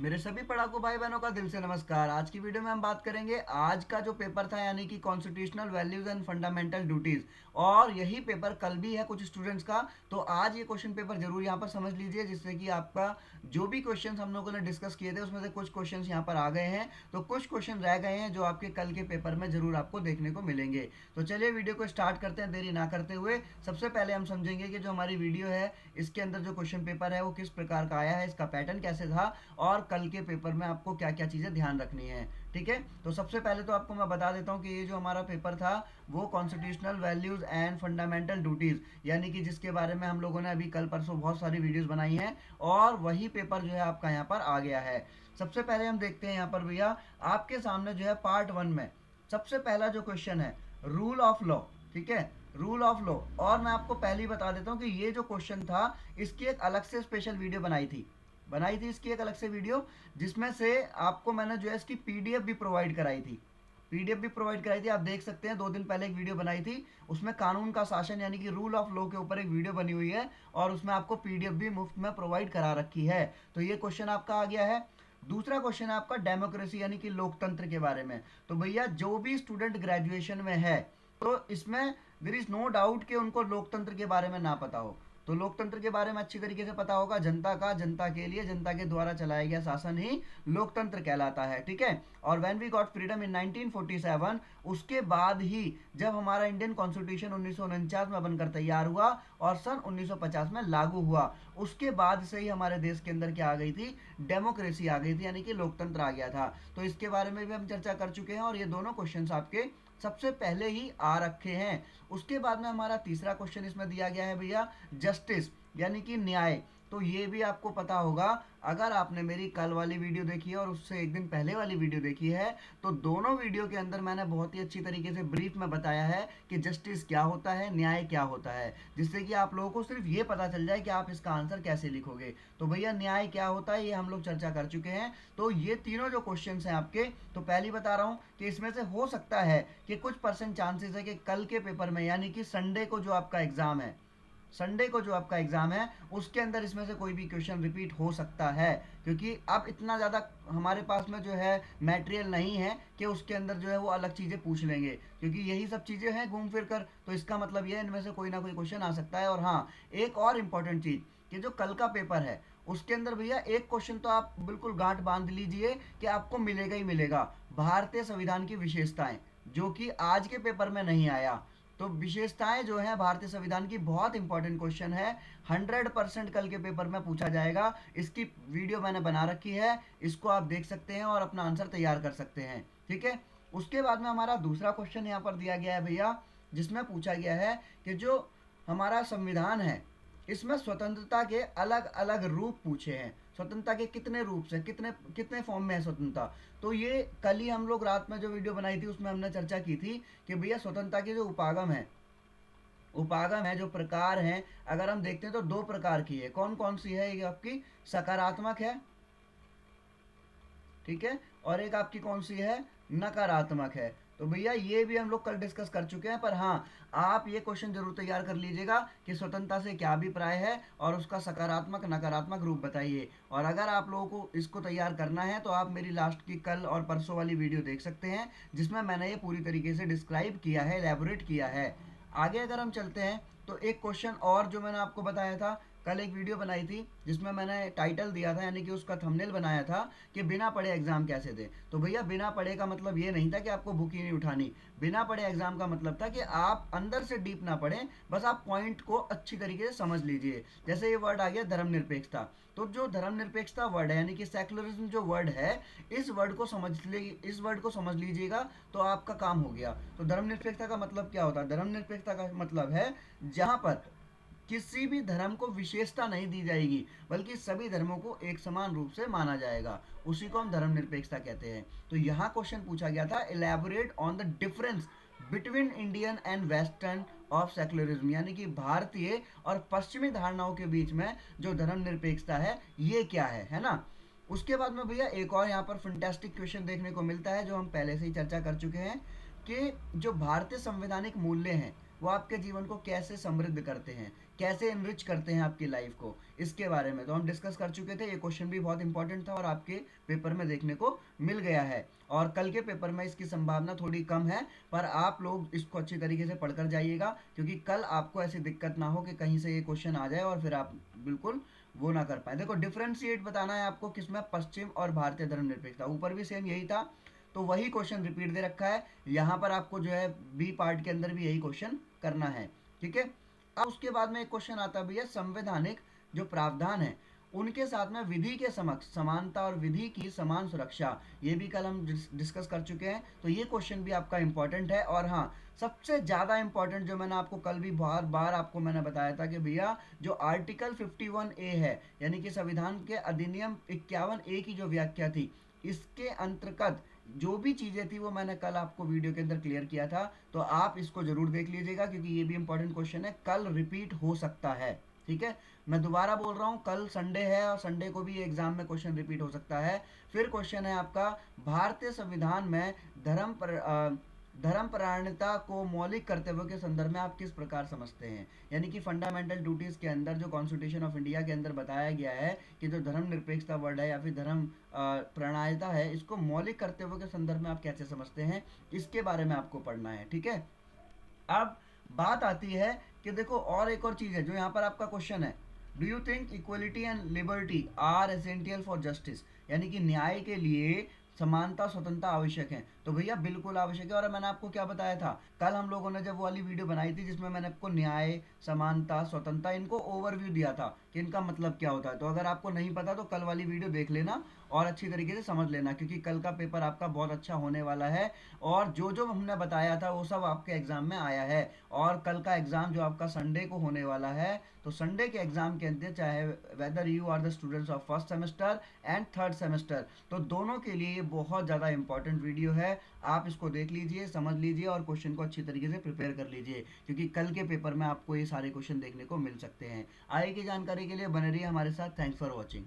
मेरे सभी पढ़ाकू भाई बहनों का दिल से नमस्कार। आज की वीडियो में हम बात करेंगे आज का जो पेपर था यानी कि constitutional values and fundamental duties, और यही पेपर कल भी है कुछ स्टूडेंट्स का। तो आज ये क्वेश्चन पेपर जरूर यहाँ पर समझ लीजिए, जिससे कि आपका जो भी क्वेश्चन हम लोगों ने डिस्कस किए थे उसमें से कुछ क्वेश्चन यहाँ पर आ गए हैं, तो कुछ क्वेश्चन रह गए हैं जो आपके कल के पेपर में जरूर आपको देखने को मिलेंगे। तो चलिए वीडियो को स्टार्ट करते हैं देरी ना करते हुए। सबसे पहले हम समझेंगे कि जो हमारी वीडियो है इसके अंदर जो क्वेश्चन पेपर है वो किस प्रकार का आया है, इसका पैटर्न कैसे था, और कल के पेपर में आपको क्या क्या चीज़ें ध्यान रखनी है। ठीक है, तो सबसे पहले तो आपको मैं बता देता हूँ कि ये जो हमारा पेपर था वो constitutional values and fundamental duties, यानी कि जिसके बारे में हम लोगों ने अभी कल परसों बहुत सारी वीडियोस बनाई हैं, और वही पेपर जो है आपका यहाँ पर आ गया है। सबसे पहले हम देखते हैं यहाँ पर भैया, आपके सामने जो है पार्ट 1 में सबसे पहला जो क्वेश्चन है रूल ऑफ लॉ। ठीक है, रूल ऑफ लॉ। और मैं आपको पहले ही बता देता हूँ कि ये जो क्वेश्चन था इसकी एक अलग से स्पेशल वीडियो बनाई थी इसकी एक अलग से वीडियो, जिसमें से आपको मैंने जो है इसकी पीडीएफ भी प्रोवाइड कराई थी। आप देख सकते हैं 2 दिन पहले एक वीडियो बनाई थी, उसमें कानून का शासन यानी कि रूल ऑफ लॉ के ऊपर एक वीडियो बनी हुई है, और उसमें आपको पीडीएफ भी मुफ्त में प्रोवाइड करा रखी है। तो ये क्वेश्चन आपका आ गया है। दूसरा क्वेश्चन है आपका डेमोक्रेसी यानी कि लोकतंत्र के बारे में। तो भैया जो भी स्टूडेंट ग्रेजुएशन में है तो इसमें देर इज नो डाउट कि उनको लोकतंत्र के बारे में ना पता हो। तो लोकतंत्र के बारे में अच्छी तरीके से पता होगा, जनता का, जनता के लिए, जनता के द्वारा चलाया गया शासन ही लोकतंत्र कहलाता है। ठीक है, और when we got freedom in 1947, उसके बाद ही जब हमारा इंडियन कॉन्स्टिट्यूशन 1949 में बनकर तैयार हुआ और सन 1950 में लागू हुआ, उसके बाद से ही हमारे देश के अंदर क्या आ गई थी, डेमोक्रेसी आ गई थी, यानी कि लोकतंत्र आ गया था। तो इसके बारे में भी हम चर्चा कर चुके हैं, और ये दोनों क्वेश्चन आपके सबसे पहले ही आ रखे हैं। उसके बाद में हमारा तीसरा क्वेश्चन इसमें दिया गया है भैया जस्टिस यानी कि न्याय। तो ये भी आपको पता होगा, अगर आपने मेरी कल वाली वीडियो देखी है और उससे एक दिन पहले वाली वीडियो देखी है, तो दोनों वीडियो के अंदर मैंने बहुत ही अच्छी तरीके से ब्रीफ में बताया है कि जस्टिस क्या होता है, न्याय क्या होता है, जिससे कि आप लोगों को सिर्फ ये पता चल जाए कि आप इसका आंसर कैसे लिखोगे। तो भैया न्याय क्या होता है ये हम लोग चर्चा कर चुके हैं। तो ये तीनों जो क्वेश्चन हैं आपके, तो पहले बता रहा हूँ कि इसमें से हो सकता है कि कुछ परसेंट चांसेस है कि कल के पेपर में यानी कि संडे को जो आपका एग्जाम है उसके अंदर इसमें से कोई भी क्वेश्चन रिपीट हो सकता है, क्योंकि अब इतना ज़्यादा हमारे पास में जो है मटेरियल नहीं है कि उसके अंदर जो है वो अलग चीज़ें पूछ लेंगे, क्योंकि यही सब चीज़ें हैं घूम फिर कर। तो इसका मतलब ये है इनमें से कोई ना कोई क्वेश्चन आ सकता है। और हाँ, एक और इम्पॉर्टेंट चीज़ कि जो कल का पेपर है उसके अंदर भैया एक क्वेश्चन तो आप बिल्कुल गांठ बांध लीजिए कि आपको मिलेगा ही मिलेगा, भारतीय संविधान की विशेषताएं, जो कि आज के पेपर में नहीं आया। तो विशेषताएं जो है भारतीय संविधान की, बहुत इंपॉर्टेंट क्वेश्चन है, 100% कल के पेपर में पूछा जाएगा। इसकी वीडियो मैंने बना रखी है, इसको आप देख सकते हैं और अपना आंसर तैयार कर सकते हैं। ठीक है, उसके बाद में हमारा दूसरा क्वेश्चन यहाँ पर दिया गया है भैया, जिसमें पूछा गया है कि जो हमारा संविधान है इसमें स्वतंत्रता के अलग अलग रूप पूछे हैं। स्वतंत्रता के कितने रूप से, कितने कितने फॉर्म में है स्वतंत्रता। तो ये कल ही हम लोग रात में जो वीडियो बनाई थी उसमें हमने चर्चा की थी कि भैया स्वतंत्रता के जो उपागम है, जो प्रकार हैं, अगर हम देखते हैं तो 2 प्रकार की है। कौन कौन सी है? ये आपकी सकारात्मक है, ठीक है, और एक आपकी कौन सी है, नकारात्मक है। तो भैया ये भी हम लोग कल डिस्कस कर चुके हैं, पर हाँ, आप ये क्वेश्चन जरूर तैयार कर लीजिएगा कि स्वतंत्रता से क्या अभिप्राय है और उसका सकारात्मक नकारात्मक रूप बताइए। और अगर आप लोगों को इसको तैयार करना है तो आप मेरी लास्ट की कल और परसों वाली वीडियो देख सकते हैं, जिसमें मैंने ये पूरी तरीके से डिस्क्राइब किया है, एलैबोरेट किया है। आगे अगर हम चलते हैं तो एक क्वेश्चन और जो मैंने आपको बताया था, कल एक वीडियो बनाई थी जिसमें मैंने टाइटल दिया था यानी कि उसका थंबनेल बनाया था कि बिना पढ़े एग्जाम कैसे दें। तो भैया बिना पढ़े का मतलब ये नहीं था कि आपको बुक ही नहीं उठानी। बिना पढ़े एग्जाम का मतलब था कि आप अंदर से डीप ना पढ़ें, बस आप पॉइंट को अच्छी तरीके से समझ लीजिए। जैसे ये वर्ड आ गया धर्मनिरपेक्षता, तो जो धर्मनिरपेक्षता वर्ड है यानी कि सेकुलरिज्म जो वर्ड है, इस वर्ड को समझ लीजिएगा तो आपका काम हो गया। तो धर्मनिरपेक्षता का मतलब क्या होता है? धर्मनिरपेक्षता का मतलब है जहां पर किसी भी धर्म को विशेषता नहीं दी जाएगी, बल्कि सभी धर्मों को एक समान रूप से माना जाएगा, उसी को हम धर्मनिरपेक्षता कहते हैं। तो यहाँ क्वेश्चन पूछा गया था, elaborate on the difference between Indian and western of secularism, यानी कि भारतीय और पश्चिमी धारणाओं के बीच में जो धर्मनिरपेक्षता है ये क्या है ना। उसके बाद में भैया एक और यहाँ पर फंटेस्टिक क्वेश्चन देखने को मिलता है, जो हम पहले से ही चर्चा कर चुके हैं, कि जो भारतीय संवैधानिक मूल्य हैं, वो आपके जीवन को कैसे समृद्ध करते हैं, कैसे इनरिच करते हैं आपकी लाइफ को, इसके बारे में तो हम डिस्कस कर चुके थे। ये क्वेश्चन भी बहुत इंपॉर्टेंट था और आपके पेपर में देखने को मिल गया है। और कल के पेपर में इसकी संभावना थोड़ी कम है, पर आप लोग इसको अच्छी तरीके से पढ़कर जाइएगा, क्योंकि कल आपको ऐसी दिक्कत ना हो कि कहीं से ये क्वेश्चन आ जाए और फिर आप बिल्कुल वो ना कर पाए। देखो डिफ्रेंशिएट बताना है आपको किसमें, पश्चिम और भारतीय धर्मनिरपेक्षता। ऊपर भी सेम यही था, तो वही क्वेश्चन रिपीट दे रखा है यहाँ पर आपको, जो है बी पार्ट के अंदर भी यही क्वेश्चन करना है। ठीक है, अब उसके बाद में एक क्वेश्चन आता भी है, संवैधानिक जो प्रावधान है उनके साथ में विधि के समक्ष समानता और विधि की समान सुरक्षा, ये भी कल हम डिस्कस कर चुके हैं, तो ये क्वेश्चन भी आपका इंपॉर्टेंट है। और हाँ, सबसे ज़्यादा इंपॉर्टेंट जो मैंने आपको कल भी बार बार आपको मैंने बताया था कि भैया जो आर्टिकल 51A है, यानी कि संविधान के अधिनियम 51A की जो व्याख्या थी, इसके अंतर्गत जो भी चीज़ें थी वो मैंने कल आपको वीडियो के अंदर क्लियर किया था, तो आप इसको जरूर देख लीजिएगा, क्योंकि ये भी इंपॉर्टेंट क्वेश्चन है, कल रिपीट हो सकता है। ठीक है, मैं दोबारा बोल रहा हूँ, कल संडे है और संडे को भी एग्जाम में क्वेश्चन रिपीट हो सकता है। फिर क्वेश्चन है आपका, भारतीय संविधान में धर्मपरायणता को मौलिक कर्तव्यों के संदर्भ में आप किस प्रकार समझते हैं। यानी कि फंडामेंटल ड्यूटीज के अंदर जो कॉन्स्टिट्यूशन ऑफ इंडिया के अंदर बताया गया है कि जो धर्मनिरपेक्षता वर्ड है या फिर धर्म परायणता है, इसको मौलिक कर्तव्यों के संदर्भ में आप कैसे समझते हैं, इसके बारे में आपको पढ़ना है। ठीक है, अब बात आती है कि देखो और एक और चीज़ है जो यहाँ पर आपका क्वेश्चन है, do you think equality and liberty are essential for justice, यानी कि न्याय के लिए समानता स्वतंत्रता आवश्यक है। तो भैया बिल्कुल आवश्यक है। और मैंने आपको क्या बताया था, कल हम लोगों ने जब वो वाली वीडियो बनाई थी जिसमें मैंने आपको न्याय, समानता, स्वतंत्रता, इनको ओवरव्यू दिया था कि इनका मतलब क्या होता है। तो अगर आपको नहीं पता तो कल वाली वीडियो देख लेना और अच्छी तरीके से समझ लेना, क्योंकि कल का पेपर आपका बहुत अच्छा होने वाला है। और जो जो हमने बताया था वो सब आपके एग्जाम में आया है। और कल का एग्जाम जो आपका संडे को होने वाला है, तो संडे के एग्जाम के अंदर चाहे whether you are the students of first semester and third semester, तो दोनों के लिए ये बहुत ज़्यादा इंपॉर्टेंट वीडियो है। आप इसको देख लीजिए, समझ लीजिए और क्वेश्चन को अच्छी तरीके से प्रिपेयर कर लीजिए, क्योंकि कल के पेपर में आपको ये सारे क्वेश्चन देखने को मिल सकते हैं। आगे की जानकारी के लिए बने रहिए हमारे साथ। Thanks for watching.